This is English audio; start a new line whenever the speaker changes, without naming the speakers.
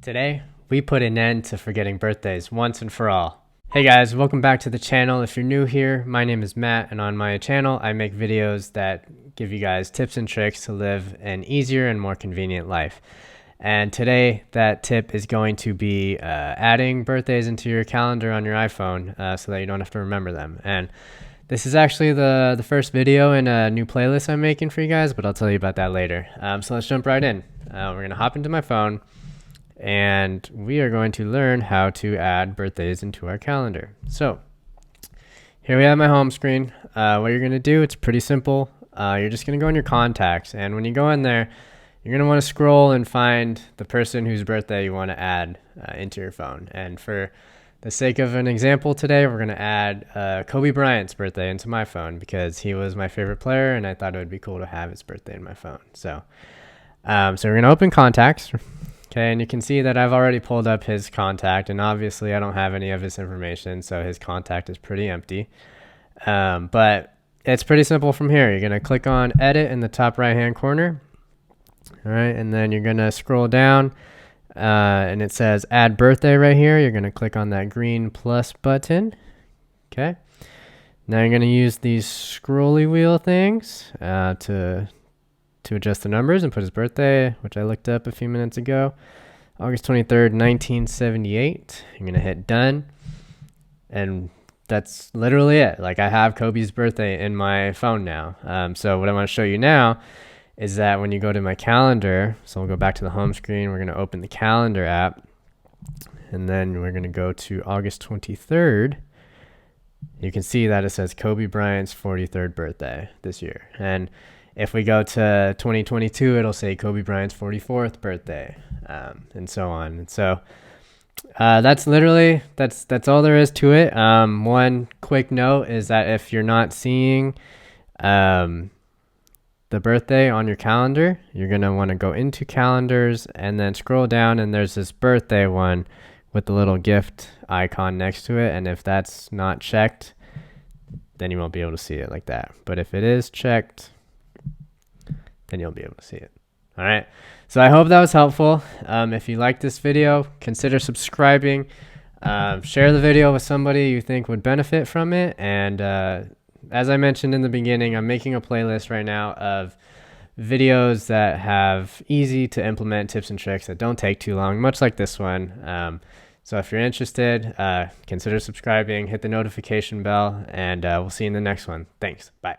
Today, we put an end to forgetting birthdays once and for all. Hey guys, welcome back to the channel. If you're new here, my name is Matt, and on my channel, I make videos that give you guys tips and tricks to live an easier and more convenient life. And today, that tip is going to be adding birthdays into your calendar on your iPhone so that you don't have to remember them. And this is actually the first video in a new playlist I'm making for you guys, but I'll tell you about that later. So let's jump right in. We're going to hop into my phone, and we are going to learn how to add birthdays into our calendar. So here we have my home screen. What you're going to do, it's pretty simple. You're just going to go in your contacts, and when you go in there, you're going to want to scroll and find the person whose birthday you want to add into your phone. And for the sake of an example today, we're going to add Kobe Bryant's birthday into my phone because he was my favorite player, and I thought it would be cool to have his birthday in my phone. So we're going to open contacts. Okay, and you can see that I've already pulled up his contact, and obviously I don't have any of his information, so his contact is pretty empty. But it's pretty simple from here. You're going to click on Edit in the top right-hand corner. All right, and then you're going to scroll down, and it says Add Birthday right here. You're going to click on that green plus button. Okay, now you're going to use these scrolly wheel things to adjust the numbers and put his birthday, which I looked up a few minutes ago, August 23rd, 1978. You're going to hit done. And that's literally it. Like, I have Kobe's birthday in my phone now. So what I want to show you now is that when you go to my calendar, so we'll go back to the home screen, we're going to open the calendar app, and then we're going to go to August 23rd. You can see that it says Kobe Bryant's 43rd birthday this year. And if we go to 2022, it'll say Kobe Bryant's 44th birthday, and so on. And so that's literally, that's all there is to it. One quick note is that if you're not seeing the birthday on your calendar, you're going to want to go into calendars and then scroll down, and there's this birthday one with the little gift icon next to it. And if that's not checked, then you won't be able to see it like that. But if it is checked, then you'll be able to see it. All right. So I hope that was helpful. If you like this video, consider subscribing. Share the video with somebody you think would benefit from it. And as I mentioned in the beginning, I'm making a playlist right now of videos that have easy to implement tips and tricks that don't take too long, much like this one. So if you're interested, consider subscribing, hit the notification bell, and we'll see you in the next one. Thanks. Bye.